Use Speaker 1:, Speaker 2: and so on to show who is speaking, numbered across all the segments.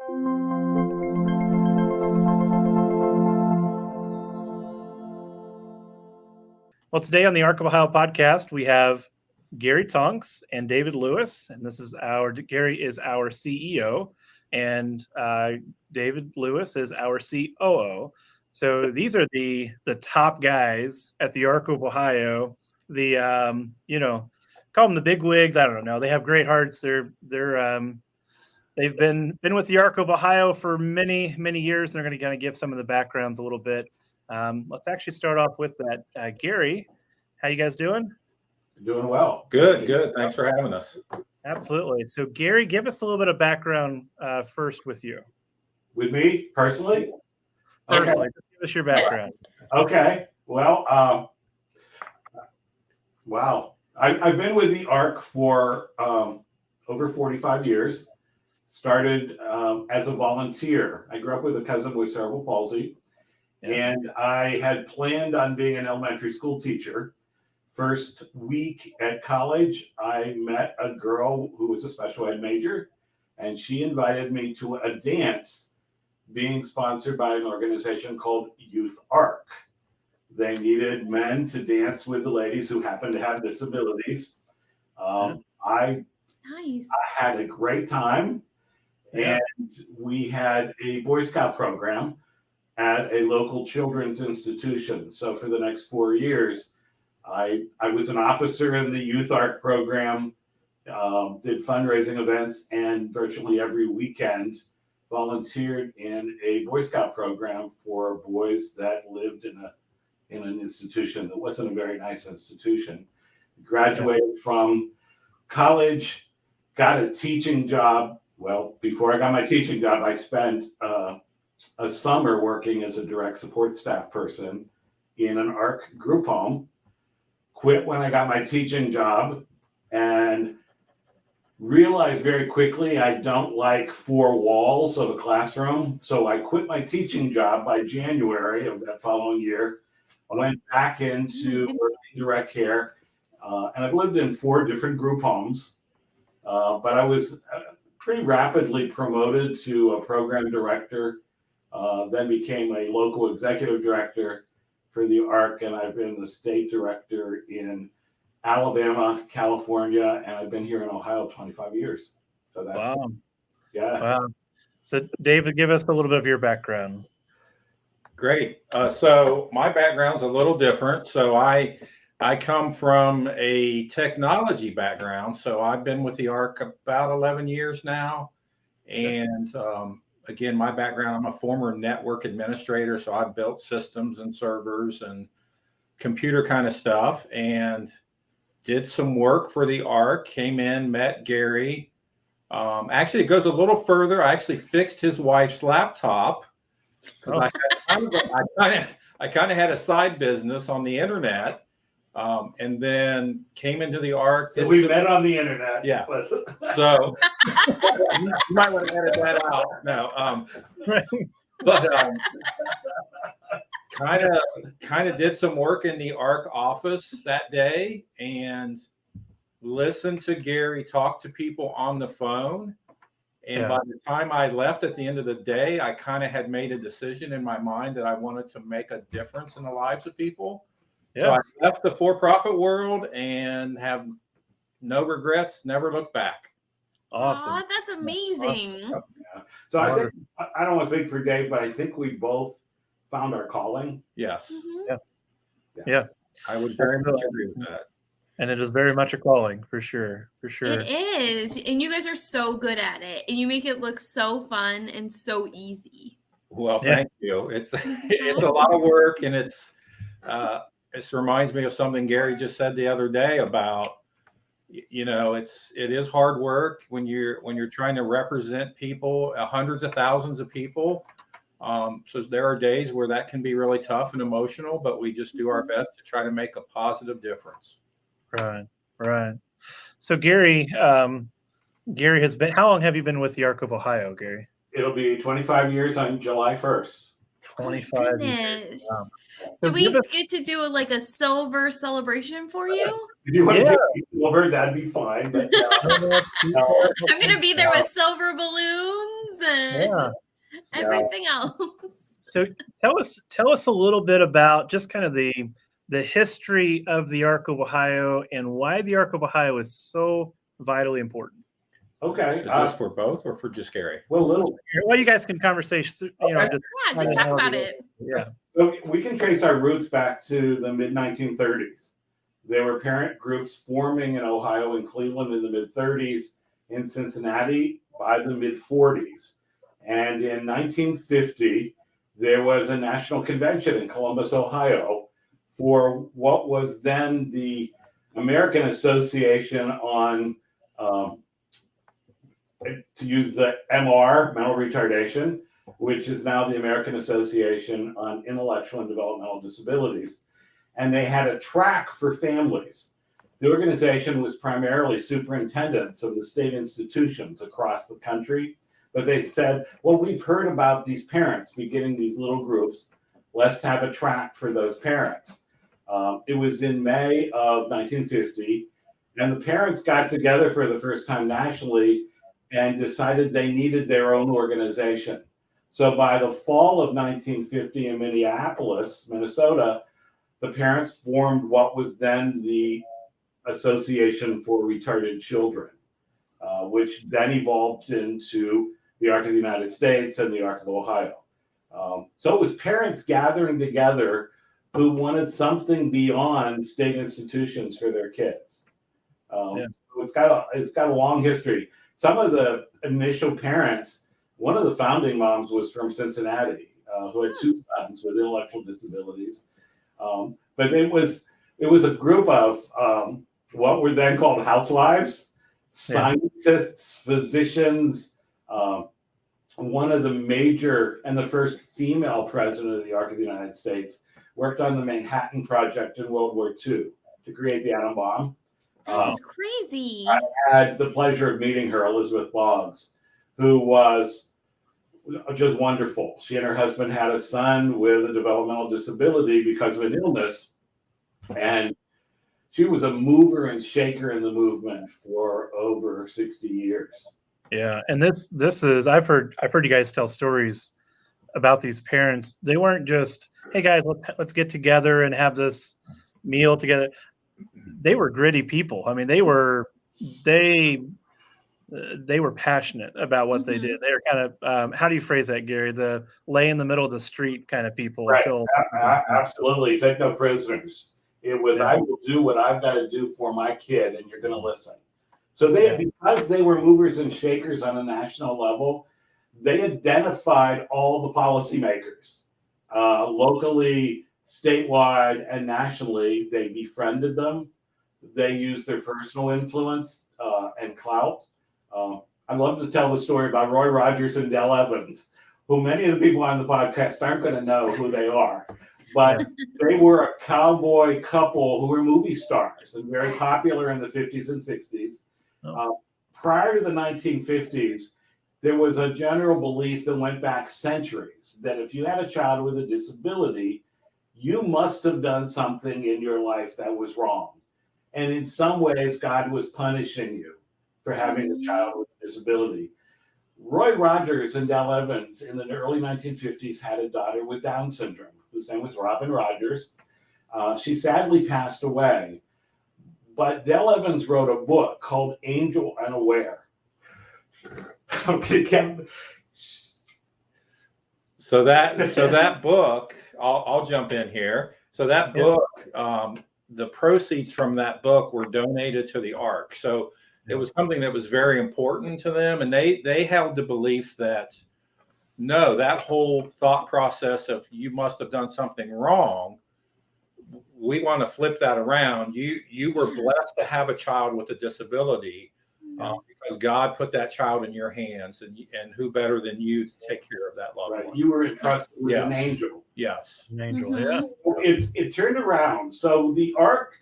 Speaker 1: Well, today on the Arc of Ohio podcast, we have Gary Tonks and David Lewis, and Gary is our CEO, and David Lewis is our COO. So these are the top guys at the Arc of Ohio. The call them the big wigs. I don't know. They have great hearts. They've been with the Arc of Ohio for many years. They're going to kind of give some of the backgrounds a little bit. Let's actually start off with that. Gary, how you guys doing?
Speaker 2: Doing well.
Speaker 3: Good. Thanks for having us.
Speaker 1: Absolutely. So, Gary, give us a little bit of background first with you.
Speaker 2: With me, personally?
Speaker 1: Personally, just give us your background.
Speaker 2: Okay. Well, wow. I've been with the ARC for over 45 years. Started as a volunteer. I grew up with a cousin with cerebral palsy. And I had planned on being an elementary school teacher. First week at college, I met a girl who was a special ed major, and she invited me to a dance being sponsored by an organization called Youth Arc. They needed men to dance with the ladies who happened to have disabilities. I had a great time, and we had a Boy Scout program at a local children's institution. So for the next 4 years, I was an officer in the Youth Arc program, did fundraising events, and virtually every weekend volunteered in a Boy Scout program for boys that lived in an institution that wasn't a very nice institution. Graduated from college, got a teaching job. Well, before I got my teaching job, I spent a summer working as a direct support staff person in an ARC group home. Quit when I got my teaching job and realized very quickly I don't like four walls of a classroom. So I quit my teaching job by January of that following year. I went back into working direct care, and I've lived in 4 different group homes, but I was pretty rapidly promoted to a program director, then became a local executive director for the ARC, and I've been the state director in Alabama, California, and I've been here in Ohio 25 years. So that's
Speaker 1: Wow. So David, give us a little bit of your background.
Speaker 3: Great. So my background's a little different. So I come from a technology background. So I've been with the ARC about 11 years now. And again, my background, I'm a former network administrator. So I've built systems and servers and computer kind of stuff, and did some work for the ARC, came in, met Gary. Actually, it goes a little further. I actually fixed his wife's laptop. I kind of had a side business on the internet, and then came into the ARC.
Speaker 2: So we met on the internet.
Speaker 3: Yeah. So you might want to edit that out. No, but kind of did some work in the ARC office that day and listened to Gary talk to people on the phone. And by the time I left at the end of the day, I kind of had made a decision in my mind that I wanted to make a difference in the lives of people. So I left the for-profit world and have no regrets, never looked back.
Speaker 1: Awesome.
Speaker 4: Aw, that's amazing.
Speaker 2: Yeah. So I think, I don't want to speak for Dave, but I think we both found our calling.
Speaker 3: Yes.
Speaker 4: Mm-hmm.
Speaker 1: Yeah.
Speaker 3: I would very much agree with that.
Speaker 1: And it is very much a calling, for sure.
Speaker 4: It is. And you guys are so good at it. And you make it look so fun and so easy.
Speaker 3: Well, thank you. It's a lot of work, and it reminds me of something Gary just said the other day about, it is hard work when you're trying to represent people, hundreds of thousands of people. So there are days where that can be really tough and emotional, but we just do our best to try to make a positive difference.
Speaker 1: Right. So Gary has been, how long have you been with the ARC of Ohio, Gary?
Speaker 2: It'll be 25 years on July 1st.
Speaker 1: 25 years.
Speaker 4: Wow. Do we get to do a silver celebration for you?
Speaker 2: If you want to do silver, that'd be fine. But
Speaker 4: I'm going to be there with silver balloons.
Speaker 1: Yeah.
Speaker 4: Everything else.
Speaker 1: So tell us a little bit about just kind of the history of the Ark of Ohio and why the Ark of Ohio is so vitally important.
Speaker 2: Okay.
Speaker 3: Is this for both or for just Gary?
Speaker 2: Well, a little.
Speaker 1: Well, you guys can conversation. You know,
Speaker 2: Okay.
Speaker 4: Just talk about it.
Speaker 1: Yeah.
Speaker 2: So we can trace our roots back to the mid 1930s. There were parent groups forming in Ohio and Cleveland in the mid 30s, in Cincinnati by the mid 40s. And in 1950, there was a national convention in Columbus, Ohio, for what was then the American Association on, to use the MR, mental retardation, which is now the American Association on Intellectual and Developmental Disabilities. And they had a track for families. The organization was primarily superintendents of the state institutions across the country. But they said, well, we've heard about these parents beginning these little groups. Let's have a track for those parents. It was in May of 1950, and the parents got together for the first time nationally and decided they needed their own organization. So by the fall of 1950 in Minneapolis, Minnesota, the parents formed what was then the Association for Retarded Children, which then evolved into the Ark of the United States and the Ark of Ohio. So it was parents gathering together who wanted something beyond state institutions for their kids. So it's got a long history. Some of the initial parents, one of the founding moms was from Cincinnati, who had two sons with intellectual disabilities. But it was a group of what were then called housewives, scientists, physicians. One of the major and the first female president of the Ark of the United States worked on the Manhattan Project in World War II to create the atom bomb.
Speaker 4: That is crazy.
Speaker 2: I had the pleasure of meeting her, Elizabeth Boggs, who was just wonderful. She and her husband had a son with a developmental disability because of an illness. And she was a mover and shaker in the movement for over 60 years.
Speaker 1: Yeah, and this is I've heard you guys tell stories about these parents. They weren't just, hey guys, let's get together and have this meal together. They were gritty people. I mean, they were passionate about what they did. They were kind of how do you phrase that, Gary? The lay in the middle of the street kind of people.
Speaker 2: Right. Absolutely. Take no prisoners. It was, I will do what I've got to do for my kid, and you're going to listen. So because they were movers and shakers on a national level, they identified all the policymakers, locally, statewide, and nationally. They befriended them. They used their personal influence and clout. I love to tell the story about Roy Rogers and Dell Evans, who many of the people on the podcast aren't going to know who they are. But they were a cowboy couple who were movie stars and very popular in the 50s and 60s. Prior to the 1950s, there was a general belief that went back centuries that if you had a child with a disability, you must have done something in your life that was wrong. And in some ways, God was punishing you for having a child with a disability. Roy Rogers and Dell Evans in the early 1950s had a daughter with Down syndrome, whose name was Robin Rogers. She sadly passed away. But Dell Evans wrote a book called Angel Unaware.
Speaker 3: So that book, I'll jump in here. So that book, the proceeds from that book were donated to the Ark. So it was something that was very important to them, and they held the belief that no, that whole thought process of you must have done something wrong. We want to flip that around. You were blessed to have a child with a disability because God put that child in your hands, and who better than you to take care of that loved one?
Speaker 2: You were entrusted with an angel.
Speaker 3: Yes,
Speaker 1: an angel. Yeah.
Speaker 2: It turned around. So the Ark,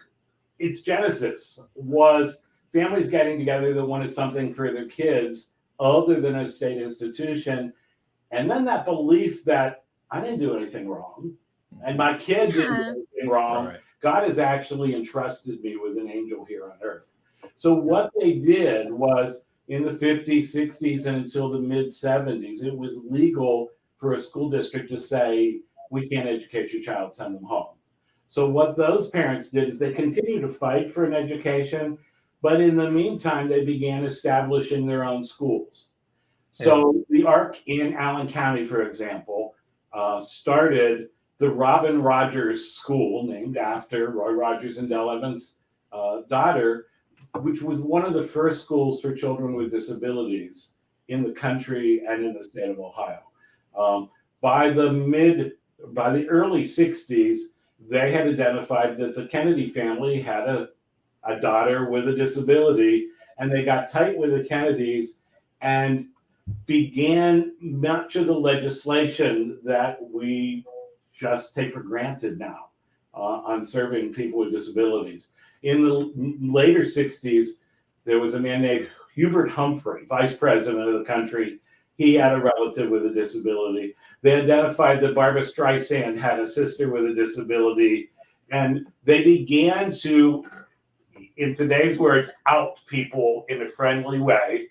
Speaker 2: its genesis was families getting together that wanted something for their kids other than a state institution, and then that belief that I didn't do anything wrong. And my kid didn't do anything wrong. Right. God has actually entrusted me with an angel here on earth. So what they did was, in the 50s, 60s, and until the mid 70s, it was legal for a school district to say, we can't educate your child, send them home. So what those parents did is they continued to fight for an education, but in the meantime, they began establishing their own schools. So the ARC in Allen County, for example, started the Robin Rogers School, named after Roy Rogers and Dell Evans' daughter, which was one of the first schools for children with disabilities in the country and in the state of Ohio. By the early 60s, they had identified that the Kennedy family had a daughter with a disability, and they got tight with the Kennedys and began much of the legislation that we just take for granted now on serving people with disabilities. In the later 60s, there was a man named Hubert Humphrey, vice president of the country. He had a relative with a disability. They identified that Barbara Streisand had a sister with a disability, and they began to, in today's words, out people in a friendly way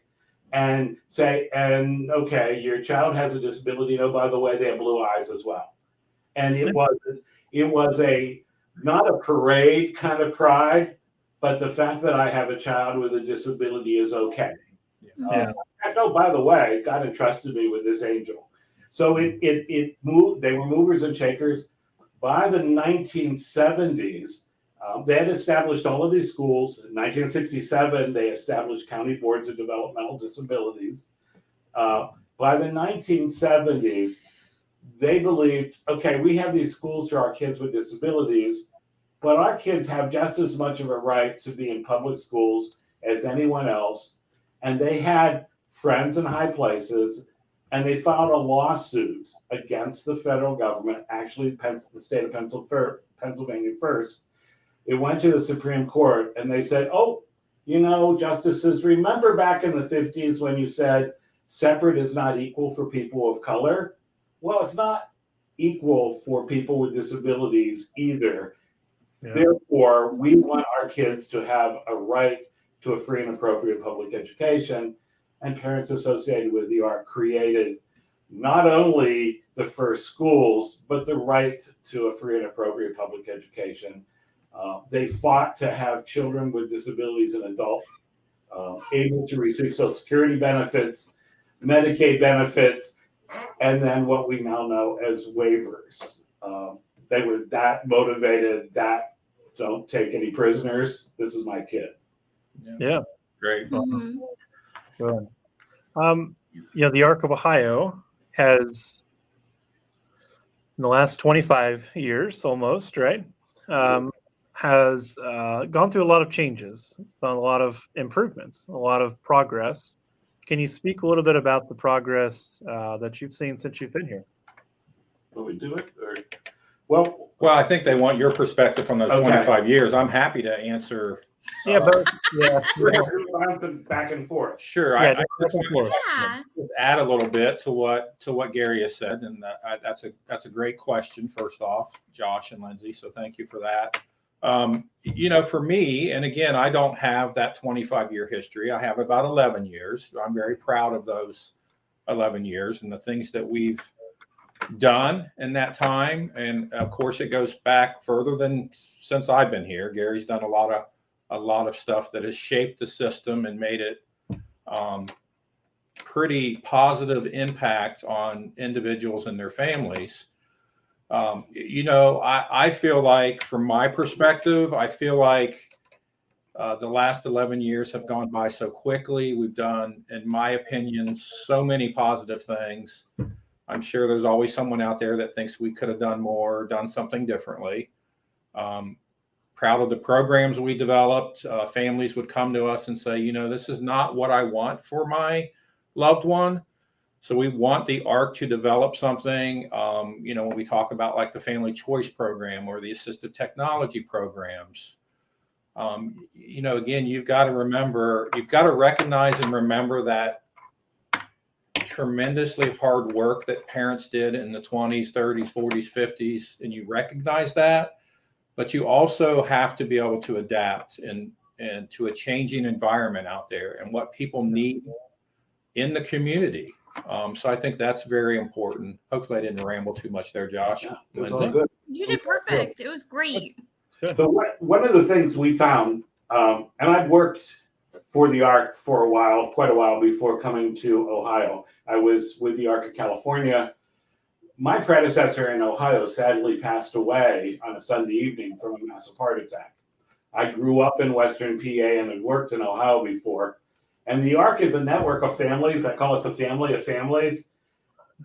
Speaker 2: and say, and okay, your child has a disability. Oh, by the way, they have blue eyes as well. And it was a not a parade kind of pride, but the fact that I have a child with a disability is okay. Oh, by the way, God entrusted me with this angel. So it moved. They were movers and shakers. By the 1970s, they had established all of these schools. In 1967, they established county boards of developmental disabilities. By the 1970s, they believed, okay, we have these schools for our kids with disabilities, but our kids have just as much of a right to be in public schools as anyone else. And they had friends in high places, and they filed a lawsuit against the federal government, actually the state of Pennsylvania first. It went to the Supreme Court, and they said, oh, justices, remember back in the 50s when you said separate is not equal for people of color? Well, it's not equal for people with disabilities either. Yeah. Therefore, we want our kids to have a right to a free and appropriate public education. And parents associated with the ARC created not only the first schools, but the right to a free and appropriate public education. They fought to have children with disabilities and adults able to receive Social Security benefits, Medicaid benefits, and then what we now know as waivers. They were that motivated, that don't take any prisoners. This is my kid.
Speaker 1: Yeah.
Speaker 3: Great.
Speaker 4: Mm-hmm.
Speaker 1: Good. The ARC of Ohio has, in the last 25 years almost, right, has gone through a lot of changes, a lot of improvements, a lot of progress. Can you speak a little bit about the progress that you've seen since you've been here?
Speaker 2: Will we do it?
Speaker 3: Well, I think they want your perspective from those 25 years. I'm happy to answer.
Speaker 1: We're
Speaker 2: back and forth.
Speaker 3: Sure. I just want to add a little bit to what Gary has said, and that's a great question. First off, Josh and Lindsey, so thank you for that. For me, and again, I don't have that 25-year history. I have about 11 years. I'm very proud of those 11 years and the things that we've done in that time. And of course, it goes back further than since I've been here. Gary's done a lot of stuff that has shaped the system and made it pretty positive impact on individuals and their families. I feel like, from my perspective, the last 11 years have gone by so quickly. We've done, in my opinion, so many positive things. I'm sure there's always someone out there that thinks we could have done more, done something differently. Proud of the programs we developed. Families would come to us and say, this is not what I want for my loved one. So we want the ARC to develop something, when we talk about like the Family Choice Program or the Assistive Technology programs. Again, you've got to recognize and remember that tremendously hard work that parents did in the 20s, 30s, 40s, 50s, and you recognize that, but you also have to be able to adapt and and to a changing environment out there and what people need in the community. So I think that's very important. Hopefully I didn't ramble too much there, Josh.
Speaker 2: Yeah, it was all
Speaker 3: Lindsey?
Speaker 2: good.
Speaker 4: You did perfect. It was great.
Speaker 2: So one of the things we found, and I'd worked for the ARC for quite a while before coming to Ohio. I was with the ARC of California. My predecessor in Ohio sadly passed away on a Sunday evening from a massive heart attack. I grew up in Western PA and had worked in Ohio before. And the ARC is a network of families. I call us a family of families.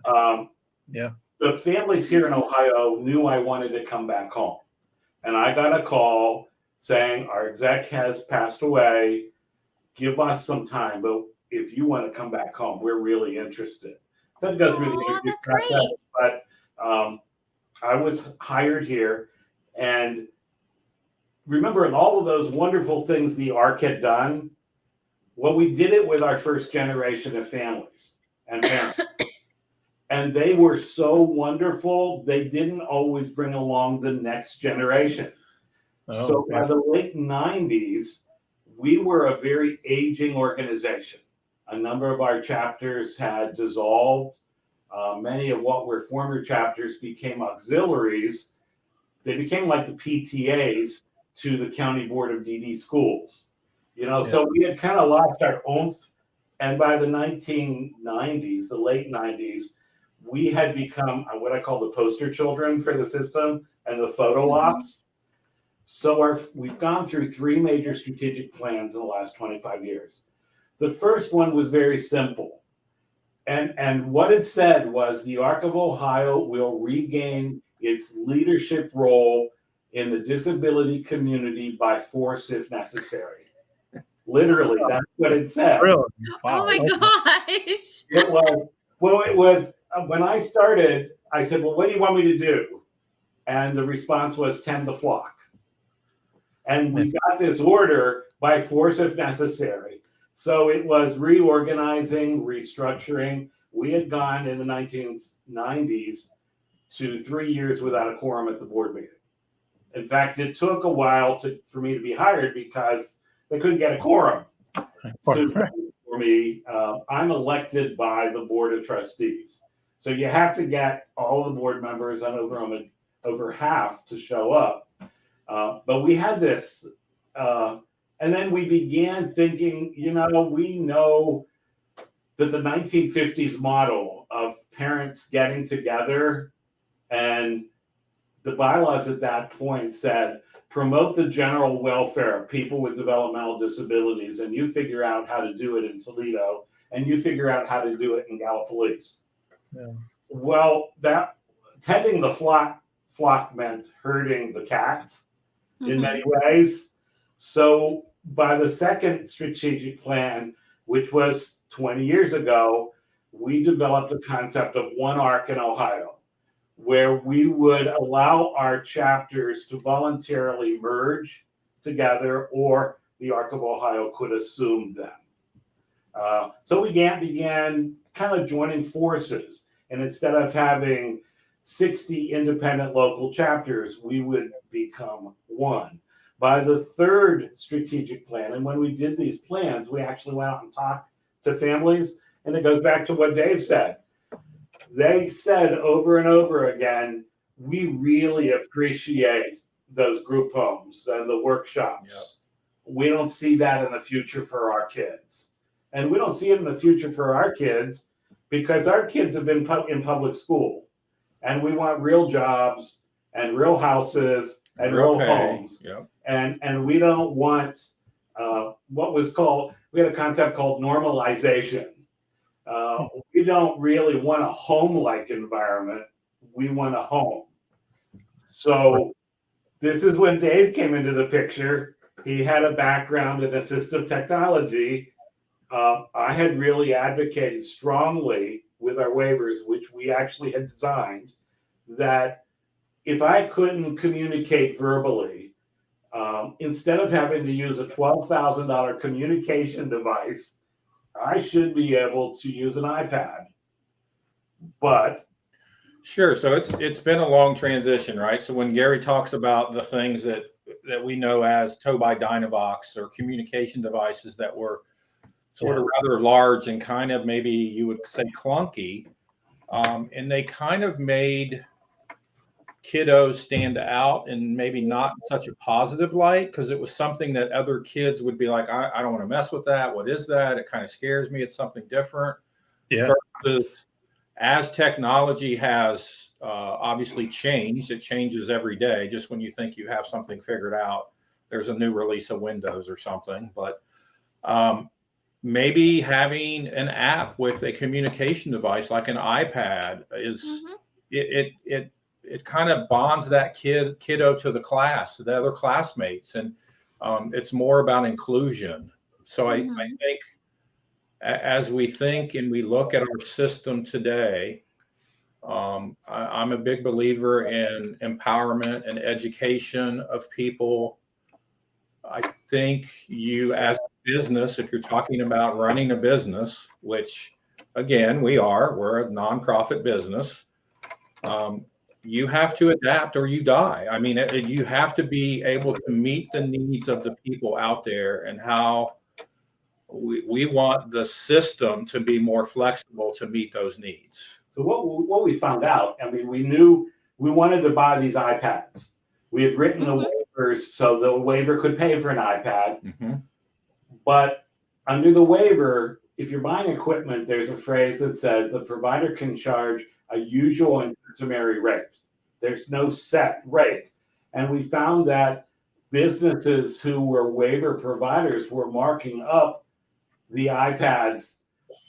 Speaker 2: The families here in Ohio knew I wanted to come back home. And I got a call saying, our exec has passed away. Give us some time. But if you want to come back home, we're really interested. So I'd go through the interview process.
Speaker 4: Great.
Speaker 2: But I was hired here. And remembering all of those wonderful things the ARC had done, well, we did it with our first generation of families and parents. And they were so wonderful, they didn't always bring along the next generation. So by the late 90s, we were a very aging organization. A number of our chapters had dissolved. Many of what were former chapters became auxiliaries. They became like the PTAs to the County Board of DD Schools. So we had kind of lost our oomph. And by the 1990s, the late 90s, we had become what I call the poster children for the system and the photo ops. So we've gone through 3 major strategic plans in the last 25 years. The first one was very simple. And what it said was the ARC of Ohio will regain its leadership role in the disability community by force if necessary. Literally, that's what it said.
Speaker 1: Really?
Speaker 4: Wow. Oh my gosh.
Speaker 2: It was when I started, I said, well, what do you want me to do? And the response was tend the flock. And we got this order by force if necessary. So it was reorganizing, restructuring. We had gone in the 1990s to 3 years without a quorum at the board meeting. In fact, it took a while for me to be hired because they couldn't get a quorum. So for me, I'm elected by the board of trustees. So you have to get all the board members and over half to show up. But we had this, and then we began thinking, we know that the 1950s model of parents getting together, and the bylaws at that point said, promote the general welfare of people with developmental disabilities, and you figure out how to do it in Toledo, and you figure out how to do it in Gallipolis. Yeah. Well, that tending the flock meant herding the cats in many ways. So by the second strategic plan, which was 20 years ago, we developed a concept of one ARC in Ohio, where we would allow our chapters to voluntarily merge together, or the ARC of Ohio could assume them. So we began kind of joining forces. And instead of having 60 independent local chapters, we would become one. By the third strategic plan, and when we did these plans, we actually went out and talked to families. And it goes back to what Dave said. They said over and over again, we really appreciate those group homes and the workshops. Yep. We don't see that in the future for our kids. And we don't see it in the future for our kids because our kids have been in public school. And we want real jobs and real houses and real homes.
Speaker 3: Yep.
Speaker 2: And we don't want we had a concept called normalization. We don't really want a home-like environment. We want a home. So this is when Dave came into the picture. He had a background in assistive technology. I had really advocated strongly with our waivers, which we actually had designed, that if I couldn't communicate verbally, instead of having to use a $12,000 communication device, I should be able to use an iPad. But
Speaker 3: sure. So it's been a long transition, right? So when Gary talks about the things that that we know as tow-by Dynavox or communication devices that were sort of rather large and kind of maybe you would say clunky. And they kind of made kiddos stand out and maybe not in such a positive light because it was something that other kids would be like, I don't want to mess with that. What is that? It kind of scares me. It's something different.
Speaker 1: Yeah.
Speaker 3: Versus as technology has obviously changed, it changes every day. Just when you think you have something figured out, there's a new release of Windows or something. But maybe having an app with a communication device like an iPad is it kind of bonds that kiddo to the class, the other classmates, and it's more about inclusion. So I think as we think and we look at our system today, I'm a big believer in empowerment and education of people. I think you as a business, if you're talking about running a business, which again, we're a nonprofit business, you have to adapt or you die. I mean, you have to be able to meet the needs of the people out there and how we want the system to be more flexible to meet those needs.
Speaker 2: So what we found out, I mean, we knew we wanted to buy these iPads. We had written the waivers so the waiver could pay for an iPad. But under the waiver, if you're buying equipment, there's a phrase that said the provider can charge a usual and customary rate. There's no set rate. And we found that businesses who were waiver providers were marking up the iPads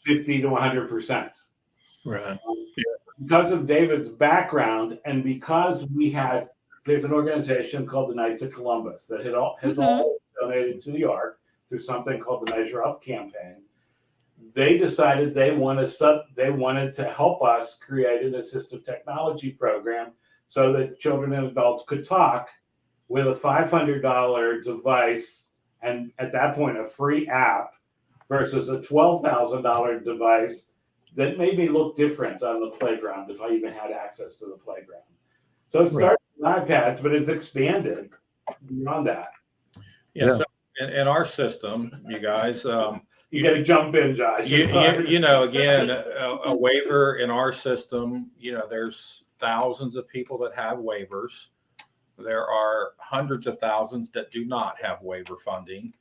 Speaker 2: 50 to 100%.
Speaker 1: Right.
Speaker 2: Because of David's background and because there's an organization called the Knights of Columbus that has all donated to the Ark through something called the Measure Up campaign. They decided they wanted to help us create an assistive technology program so that children and adults could talk with a $500 device and at that point a free app versus a $12,000 device that made me look different on the playground if I even had access to the playground. So it started with iPads, but it's expanded beyond that.
Speaker 3: Yeah. So in our system, you guys,
Speaker 2: you got to jump in, Josh.
Speaker 3: You know, again, a waiver in our system, there's thousands of people that have waivers. There are hundreds of thousands that do not have waiver funding.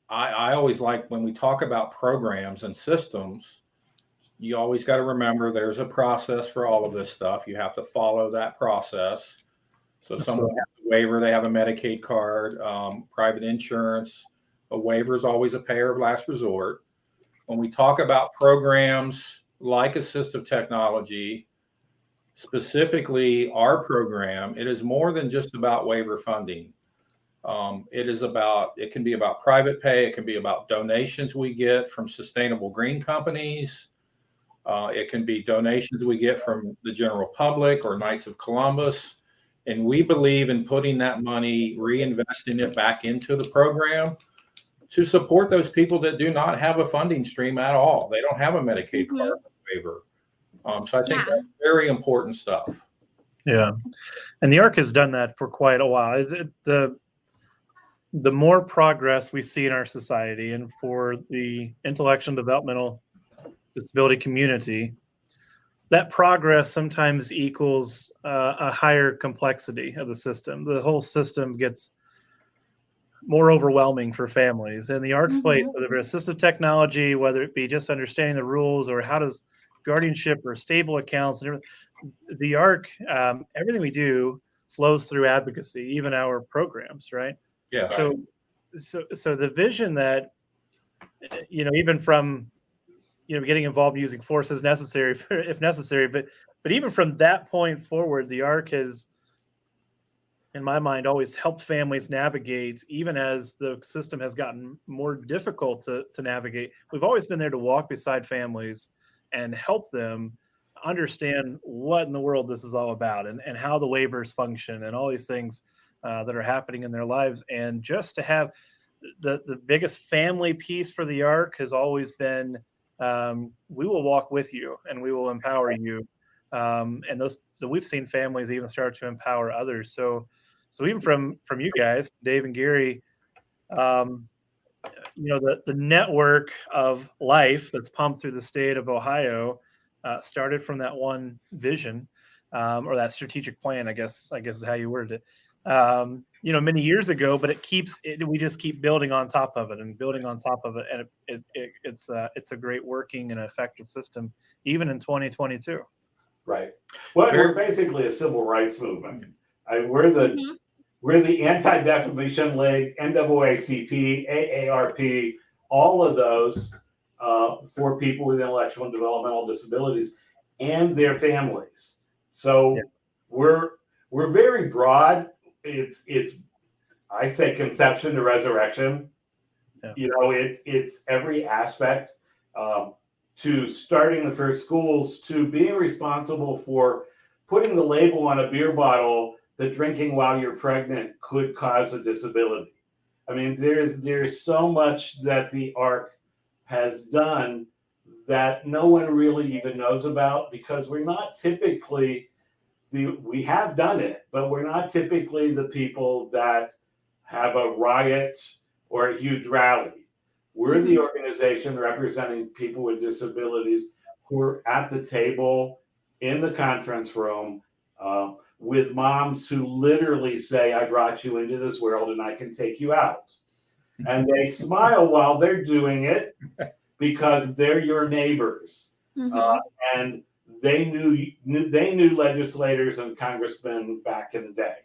Speaker 3: I always like when we talk about programs and systems, you always got to remember there's a process for all of this stuff. You have to follow that process. So someone has a waiver, they have a Medicaid card, private insurance. A waiver is always a payer of last resort. When we talk about programs like assistive technology, specifically our program, it is more than just about waiver funding. It can be about private pay. It can be about donations we get from sustainable green companies. It can be donations we get from the general public or Knights of Columbus. And we believe in putting that money, reinvesting it back into the program to support those people that do not have a funding stream at all. They don't have a Medicaid card waiver. So I think that's very important stuff.
Speaker 1: Yeah. And the ARC has done that for quite a while. The more progress we see in our society and for the intellectual and developmental disability community, that progress sometimes equals a higher complexity of the system. The whole system gets more overwhelming for families. And the ARC's place, whether it's assistive technology, whether it be just understanding the rules or how does guardianship or stable accounts, and everything, the ARC, everything we do flows through advocacy, even our programs, right?
Speaker 3: Yeah.
Speaker 1: So the vision that, even from, getting involved using force is necessary if necessary, but even from that point forward, the ARC has, in my mind, always helped families navigate, even as the system has gotten more difficult to navigate. We've always been there to walk beside families and help them understand what in the world this is all about and how the waivers function and all these things that are happening in their lives. And just to have the biggest family piece for the ARC has always been, we will walk with you and we will empower you. And we've seen families even start to empower others. So So even from you guys, Dave and Gary, the network of life that's pumped through the state of Ohio started from that one vision, or that strategic plan, I guess is how you worded it. Many years ago, but we just keep building on top of it and building on top of it, and it's a great working and effective system, even in 2022.
Speaker 2: Right. Well, we're basically a civil rights movement. We're the Anti-Defamation League, NAACP, AARP, all of those for people with intellectual and developmental disabilities and their families. So we're very broad. It's I say conception to resurrection. Yeah. It's every aspect, to starting the first schools, to being responsible for putting the label on a beer bottle that drinking while you're pregnant could cause a disability. I mean, there's so much that the ARC has done that no one really even knows about, because we're not typically we have done it, but we're not typically the people that have a riot or a huge rally. We're the organization representing people with disabilities who are at the table in the conference room with moms who literally say, I brought you into this world and I can take you out. And they smile while they're doing it because they're your neighbors. And they knew legislators and congressmen back in the day.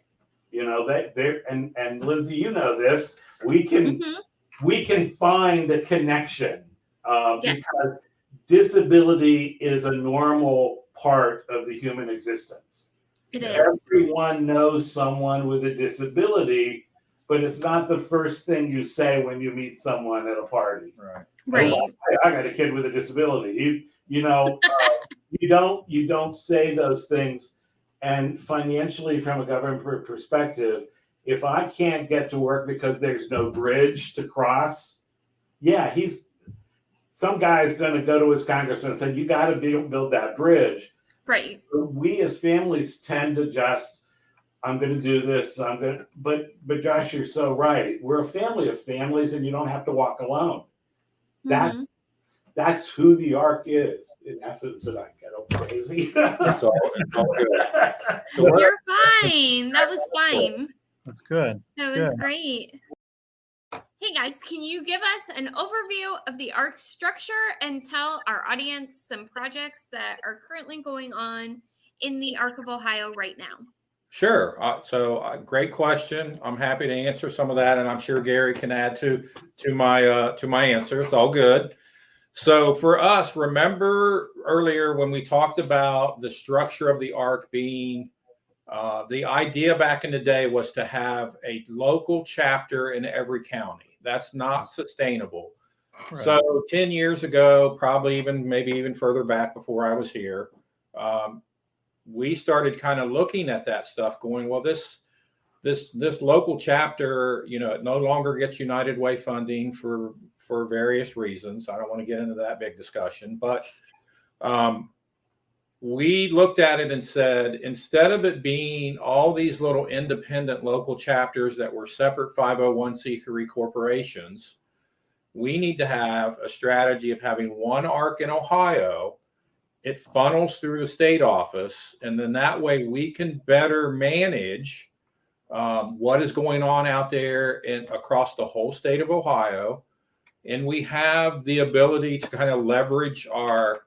Speaker 2: And Lindsey, you know this. We can find a connection because disability is a normal part of the human existence.
Speaker 4: It is.
Speaker 2: Everyone knows someone with a disability, but it's not the first thing you say when you meet someone at a party.
Speaker 4: Right.
Speaker 2: Oh, I got a kid with a disability. You don't say those things. And financially, from a government perspective, if I can't get to work because there's no bridge to cross, some guy's going to go to his congressman and say, you got to build that bridge.
Speaker 4: Right.
Speaker 2: We as families tend to just, I'm going to do this. But Josh, you're so right. We're a family of families, and you don't have to walk alone. That's who the ARC is. In essence, and I get all crazy.
Speaker 3: It's all good.
Speaker 4: So you're fine. That was fine.
Speaker 1: That's good.
Speaker 4: That was great. Hey guys, can you give us an overview of the ARC structure and tell our audience some projects that are currently going on in the ARC of Ohio right now?
Speaker 3: Sure. Great question. I'm happy to answer some of that, and I'm sure Gary can add to my answer. It's all good. So for us, remember earlier when we talked about the structure of the ARC being the idea back in the day was to have a local chapter in every county. That's not sustainable. Right. So 10 years ago, probably maybe even further back before I was here, we started kind of looking at that stuff going, well, this local chapter, it no longer gets United Way funding for various reasons. I don't want to get into that big discussion, but we looked at it and said, instead of it being all these little independent local chapters that were separate 501c3 corporations, we need to have a strategy of having one ARC in Ohio. It funnels through the state office, and then that way we can better manage what is going on out there across the whole state of Ohio. And we have the ability to kind of leverage our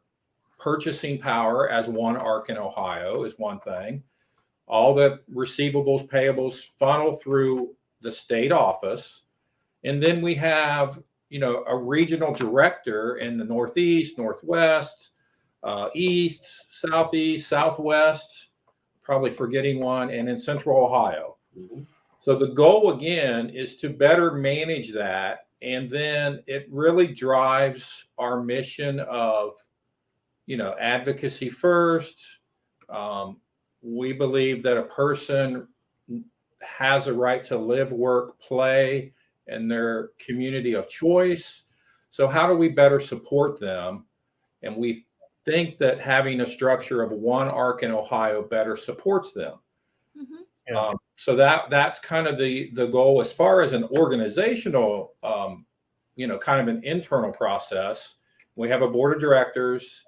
Speaker 3: purchasing power as one ARC in Ohio is one thing. All the receivables, payables funnel through the state office. And then we have, a regional director in the Northeast, Northwest, East, Southeast, Southwest, probably forgetting one, and in Central Ohio. So the goal again is to better manage that. And then it really drives our mission of, advocacy first. We believe that a person has a right to live, work, play in their community of choice. So how do we better support them? And we think that having a structure of one ARC in Ohio better supports them.
Speaker 1: Yeah.
Speaker 3: So that's kind of the goal as far as an organizational, kind of an internal process. We have a board of directors.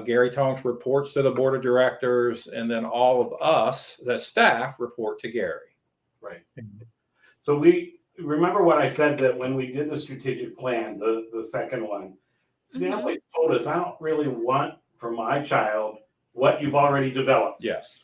Speaker 3: Gary Tonks reports to the board of directors, and then all of us, the staff, report to Gary.
Speaker 2: Right. So we remember what I said, that when we did the strategic plan, the second one, families told us, I don't really want for my child what you've already developed.
Speaker 3: Yes.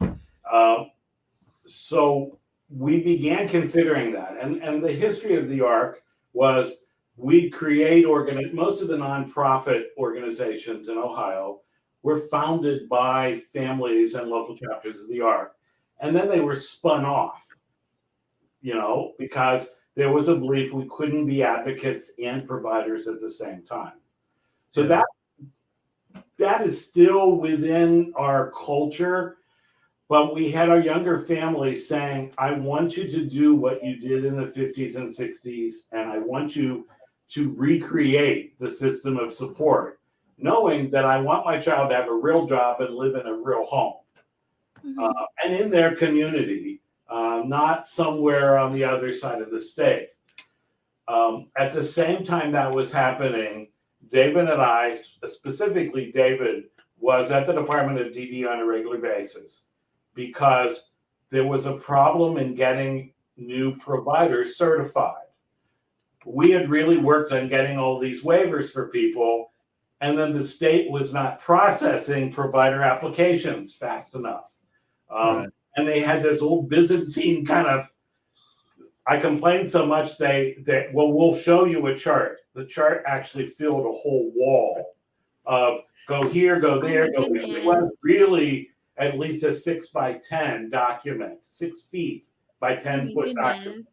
Speaker 2: So we began considering that. And the history of the ARC was we create most of the nonprofit organizations in Ohio were founded by families and local chapters of the ARC. And then they were spun off, because there was a belief we couldn't be advocates and providers at the same time. So that is still within our culture. But we had our younger families saying, I want you to do what you did in the 50s and 60s, and I want you to recreate the system of support, knowing that I want my child to have a real job and live in a real home, and in their community, not somewhere on the other side of the state. At the same time that was happening, David and I, specifically David, was at the Department of DD on a regular basis, because there was a problem in getting new providers certified. We had really worked on getting all these waivers for people, and then the state was not processing provider applications fast enough. And they had this old Byzantine kind of, I complained so much we'll show you a chart. The chart actually filled a whole wall of go here, go there, go here. It was really at least a 6x10 document, 6 feet by 10 foot document.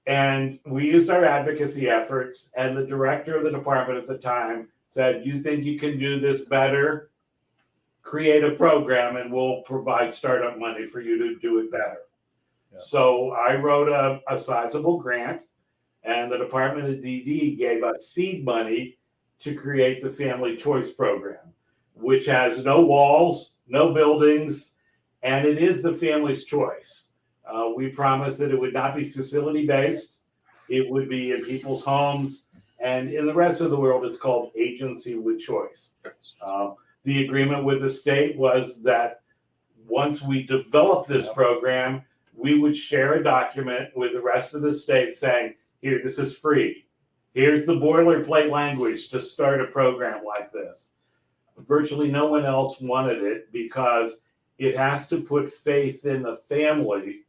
Speaker 2: And we used our advocacy efforts, and the director of the department at the time said, you think you can do this better? Create a program and we'll provide startup money for you to do it better. Yeah. So I wrote a sizable grant, and the Department of DD gave us seed money to create the Family Choice Program, which has no walls, no buildings, and it is the family's choice. We promised that it would not be facility-based. It would be in people's homes, and in the rest of the world, it's called agency with choice. The agreement with the state was that once we developed this program, we would share a document with the rest of the state saying, here, this is free. Here's the boilerplate language to start a program like this. Virtually no one else wanted it because it has to put faith in the family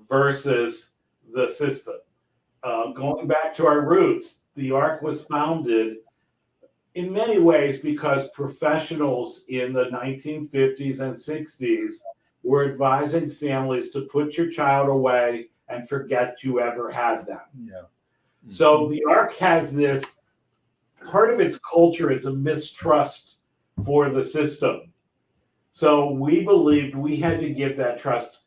Speaker 2: versus the system. Going back to our roots, the ARC was founded in many ways because professionals in the 1950s and 60s were advising families to put your child away and forget you ever had them. Yeah. So the ARC has this, part of its culture is a mistrust for the system. So we believed we had to give that trust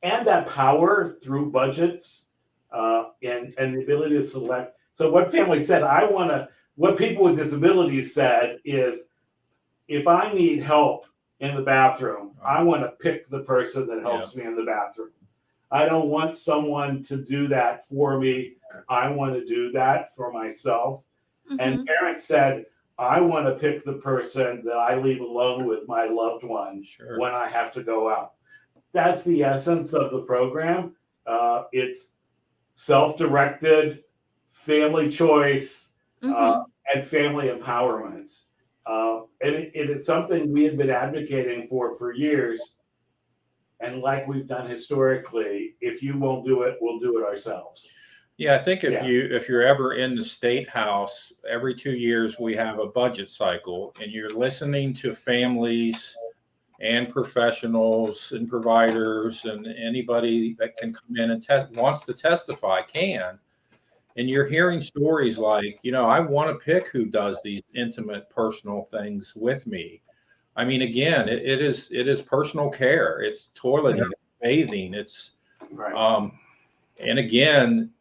Speaker 2: and that power through budgets and the ability to select. So what families said, what people with disabilities said is, if I need help in the bathroom, I want to pick the person that helps me in the bathroom. I don't want someone to do that for me. I want to do that for myself. And parents said, I want to pick the person that I leave alone with my loved one when I have to go out. That's the essence of the program. It's self-directed, family choice, and family empowerment. And it's something we had been advocating for years. And like we've done historically, if you won't do it, we'll do it ourselves.
Speaker 3: Yeah, I think if you're ever in the State House, every 2 years we have a budget cycle, and you're listening to families and professionals and providers and anybody that can come in and wants to testify can. And you're hearing stories like, I want to pick who does these intimate personal things with me. I mean, again, it is personal care. It's toileting, bathing. It's and again,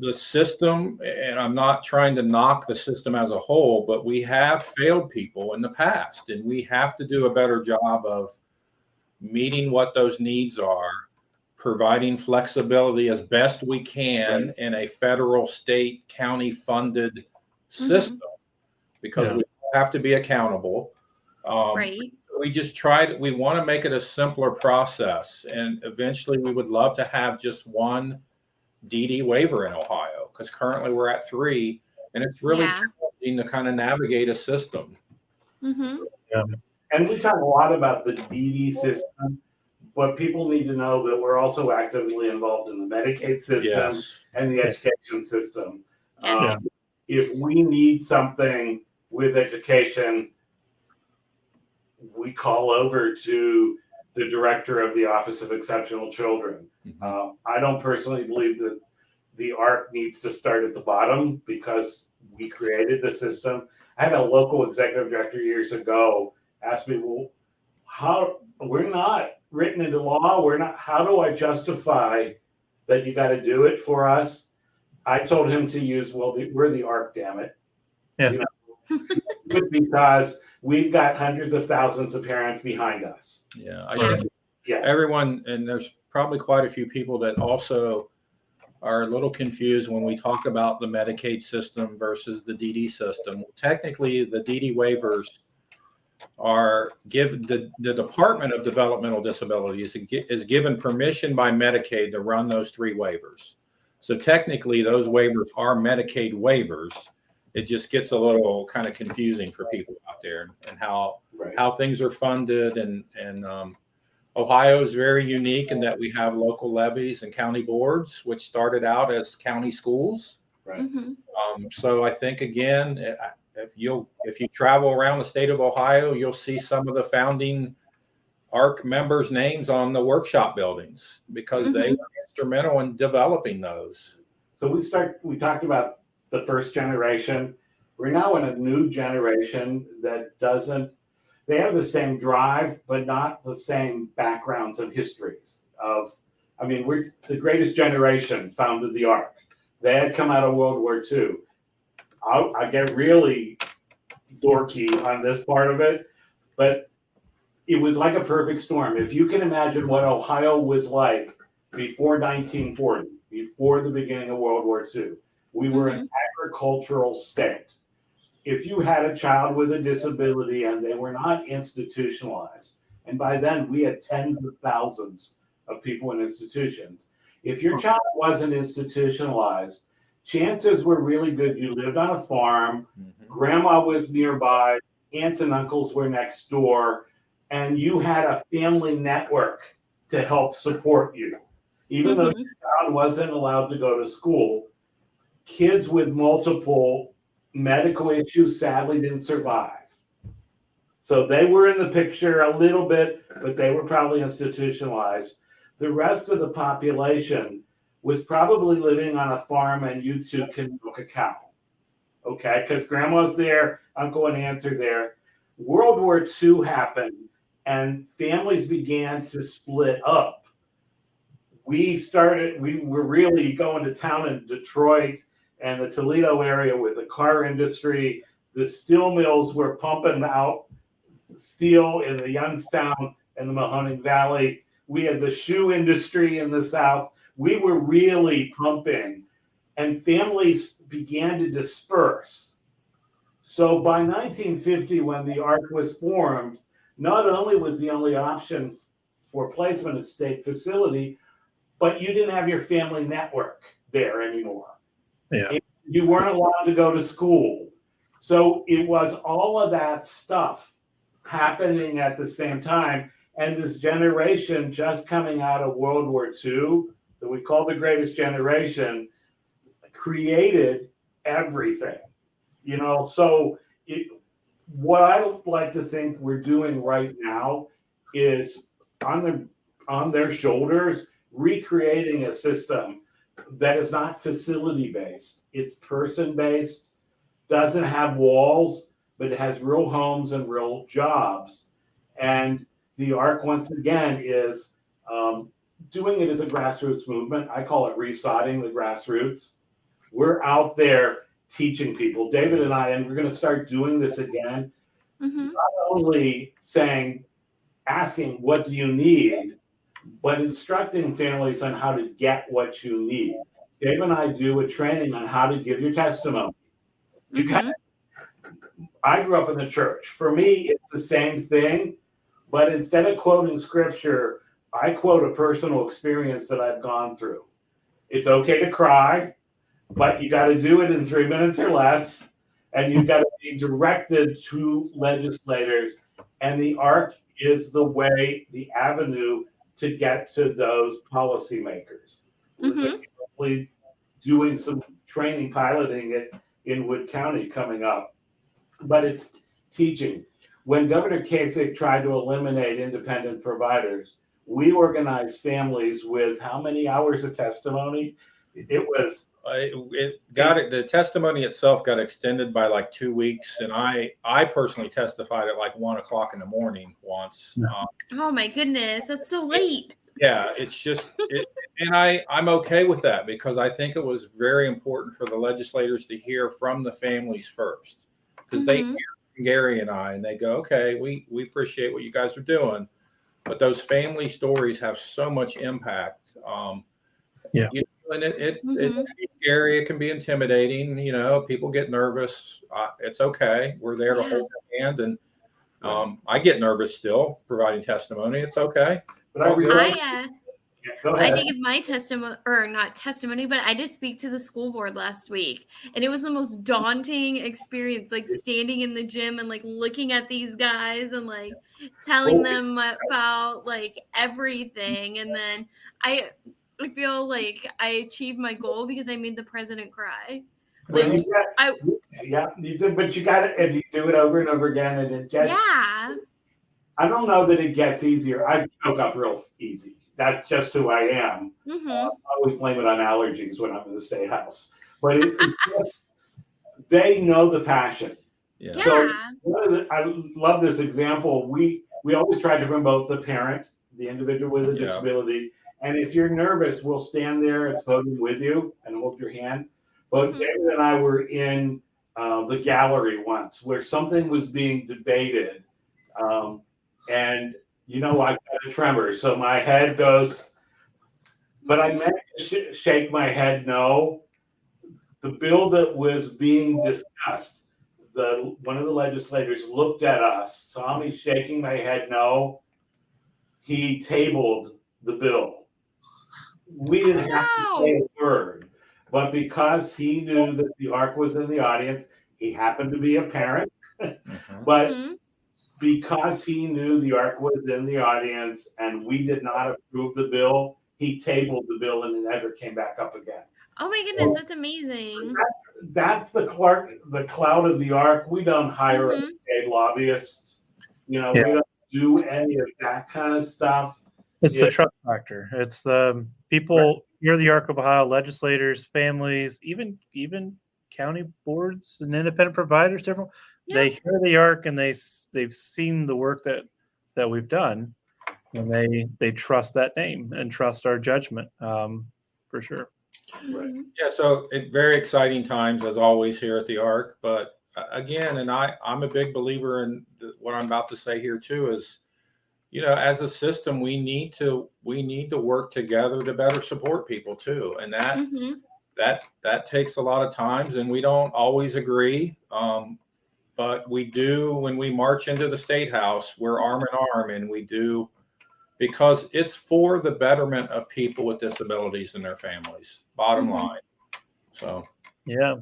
Speaker 3: the system, and I'm not trying to knock the system as a whole, but we have failed people in the past, and we have to do a better job meeting what those needs are, providing flexibility as best we can in a federal, state, county funded system, because we have to be accountable.
Speaker 4: Right.
Speaker 3: We just we want to make it a simpler process. And eventually we would love to have just one DD waiver in Ohio, because currently we're at 3, and it's really challenging to kind of navigate a system.
Speaker 2: And we talk a lot about the DD system, but people need to know that we're also actively involved in the Medicaid system and the education system. If we need something with education, we call over to the director of the Office of Exceptional Children. I don't personally believe that the ARC needs to start at the bottom, because we created the system. I had a local executive director years ago ask me, well, how, we're not written into law. How do I justify that you got to do it for us? I told him to use, we're the ARC, damn it. You know, because we've got hundreds of thousands of parents behind us.
Speaker 3: I think everyone, and there's probably quite a few people that also are a little confused when we talk about the Medicaid system versus the DD system. Technically, the DD waivers are given, the Department of Developmental Disabilities is given permission by Medicaid to run those 3 waivers. So technically, those waivers are Medicaid waivers. It just gets a little kind of confusing for people out there, and how things are funded. And Ohio is very unique in that we have local levies and county boards, which started out as county schools. So I think, again, if you travel around the state of Ohio, you'll see some of the founding ARC members' names on the workshop buildings, because they were instrumental in developing those.
Speaker 2: So we talked about the first generation. We're now in a new generation that they have the same drive, but not the same backgrounds and histories we're the greatest generation founded the ARC. They had come out of World War II. I get really dorky on this part of it, but it was like a perfect storm. If you can imagine what Ohio was like before 1940, before the beginning of World War II, we were an agricultural state. If you had a child with a disability and they were not institutionalized, and by then we had tens of thousands of people in institutions. If your child wasn't institutionalized, chances were really good you lived on a farm, grandma was nearby, aunts and uncles were next door, and you had a family network to help support you. Even though your child wasn't allowed to go to school, kids with multiple medical issues sadly didn't survive. So they were in the picture a little bit, but they were probably institutionalized. The rest of the population was probably living on a farm, and you two can milk a cow. Okay, because grandma's there, uncle and aunts are there. World War II happened, and families began to split up. We were really going to town in Detroit and the Toledo area with the car industry. The steel mills were pumping out steel in the Youngstown and the Mahoning Valley. We had the shoe industry in the South. We were really pumping, and families began to disperse. So by 1950, when the ARC was formed, not only was the only option for placement a state facility, but you didn't have your family network there anymore. You weren't allowed to go to school. So it was all of that stuff happening at the same time. And this generation just coming out of World War II, that we call the greatest generation, created everything. So what I like to think we're doing right now is on their shoulders, recreating a system that is not facility-based. It's person-based, doesn't have walls, but it has real homes and real jobs. And the ARC, once again, is doing it as a grassroots movement. I call it resodding the grassroots. We're out there teaching people. David and I, and we're going to start doing this again, not only saying asking, what do you need? But instructing families on how to get what you need. Dave and I do a training on how to give your testimony. I grew up in the church. For me, it's the same thing, but instead of quoting scripture, I quote a personal experience that I've gone through. It's okay to cry, but you got to do it in 3 minutes or less, and you've got to be directed to legislators. And the ARC is the way, the avenue to get to those policymakers. We're doing some training, piloting it in Wood County coming up, but it's teaching. When Governor Kasich tried to eliminate independent providers, we organized families with how many hours of testimony?
Speaker 3: The testimony itself got extended by like 2 weeks, and I personally testified at like 1 o'clock in the morning once.
Speaker 4: Oh my goodness, that's so late.
Speaker 3: Yeah, it's just, and I'm okay with that, because I think it was very important for the legislators to hear from the families first, because they hear from Gary and I, and they go, okay, we appreciate what you guys are doing, but those family stories have so much impact. And it's scary. It can be intimidating. People get nervous. It's okay. We're there to hold their hand, and I get nervous still providing testimony. It's okay.
Speaker 2: But
Speaker 4: I did give my testimony, or not testimony, but I did speak to the school board last week, and it was the most daunting experience, like standing in the gym and like looking at these guys and like telling them about like everything. And then I feel like I achieved my goal because I made the president cry.
Speaker 2: You did, but you got it, and you do it over and over again, and it gets.
Speaker 4: Yeah.
Speaker 2: I don't know that it gets easier. I choke up real easy. That's just who I am. I always blame it on allergies when I'm in the state house. But they know the passion.
Speaker 3: Yeah.
Speaker 2: So I love this example. We always try to promote the parent, the individual with a disability. And if you're nervous, we'll stand there at the podium with you and hold your hand. But David and I were in the gallery once where something was being debated. And I got a tremor, so my head goes, but I meant to shake my head no. The bill that was being discussed, one of the legislators looked at us, saw me shaking my head no. He tabled the bill. We didn't have to say a word, but because he knew that the ARC was in the audience, he happened to be a parent, but because he knew the ARC was in the audience and we did not approve the bill, he tabled the bill and it never came back up again.
Speaker 4: Oh my goodness, that's amazing.
Speaker 2: That's the cloud of the ARC. We don't hire a paid lobbyist. We don't do any of that kind of stuff.
Speaker 1: It's the trust factor. It's the people near the ARC of Ohio, legislators, families, even county boards and independent providers, different. They hear the ARC and they've seen the work that we've done, and they trust that name and trust our judgment, for sure.
Speaker 3: Yeah, so very exciting times as always here at the ARC. But again, and I'm a big believer in what I'm about to say here too is, as a system, we need to work together to better support people too, and that takes a lot of times, and we don't always agree. But we do when we march into the State House, we're arm in arm, and we do because it's for the betterment of people with disabilities and their families. Bottom line. So,
Speaker 1: yeah.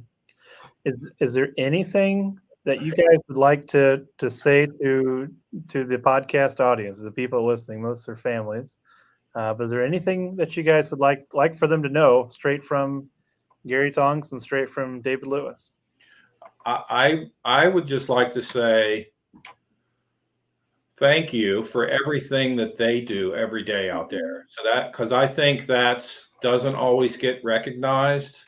Speaker 1: Is there anything that you guys would like to say to the podcast audience, the people listening, most are families? But is there anything that you guys would like for them to know straight from Gary Tonks and straight from David Lewis?
Speaker 3: I would just like to say thank you for everything that they do every day out there. So because I think doesn't always get recognized.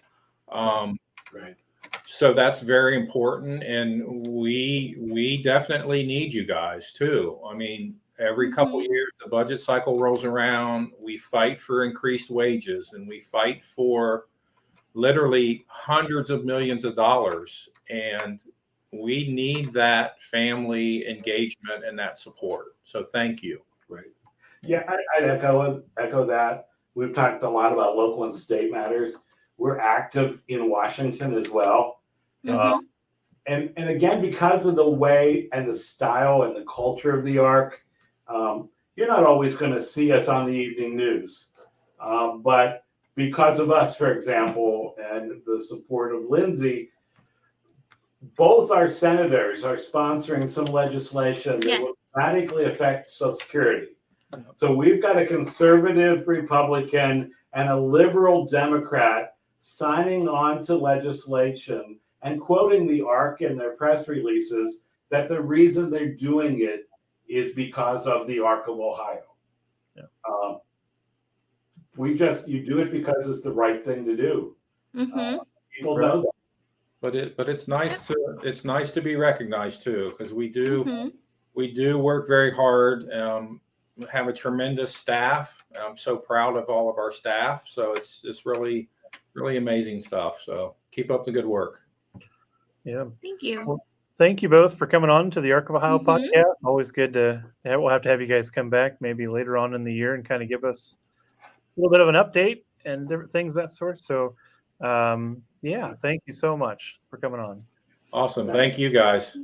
Speaker 3: So that's very important. And we definitely need you guys too. I mean, every couple of years, the budget cycle rolls around. We fight for increased wages, and we fight for literally hundreds of millions of dollars, and we need that family engagement and that support. So thank you.
Speaker 2: Right. Yeah, I'd echo that. We've talked a lot about local and state matters. We're active in Washington as well.
Speaker 4: Mhm.
Speaker 2: And again, because of the way and the style and the culture of the ARC, you're not always going to see us on the evening news. But because of us, for example, and the support of Lindsey, both our senators are sponsoring some legislation that
Speaker 4: Yes.
Speaker 2: will radically affect Social Security. So we've got a conservative Republican and a liberal Democrat signing on to legislation and quoting the ARC in their press releases that the reason they're doing it is because of the ARC of Ohio.
Speaker 1: Yeah.
Speaker 2: You do it because it's the right thing to do.
Speaker 4: Mhm.
Speaker 2: People know that.
Speaker 3: But it's nice to be recognized too, because we do
Speaker 4: Mhm.
Speaker 3: work very hard. Have a tremendous staff. I'm so proud of all of our staff. So it's really amazing stuff. So keep up the good work.
Speaker 1: Yeah.
Speaker 4: Thank you.
Speaker 1: Well, thank you both for coming on to the Arc of Ohio
Speaker 4: Mhm.
Speaker 1: podcast. Always good to we'll have to have you guys come back maybe later on in the year and kind of give us a little bit of an update and different things that sort. So yeah, thank you so much for coming on.
Speaker 3: Awesome. Thank you guys.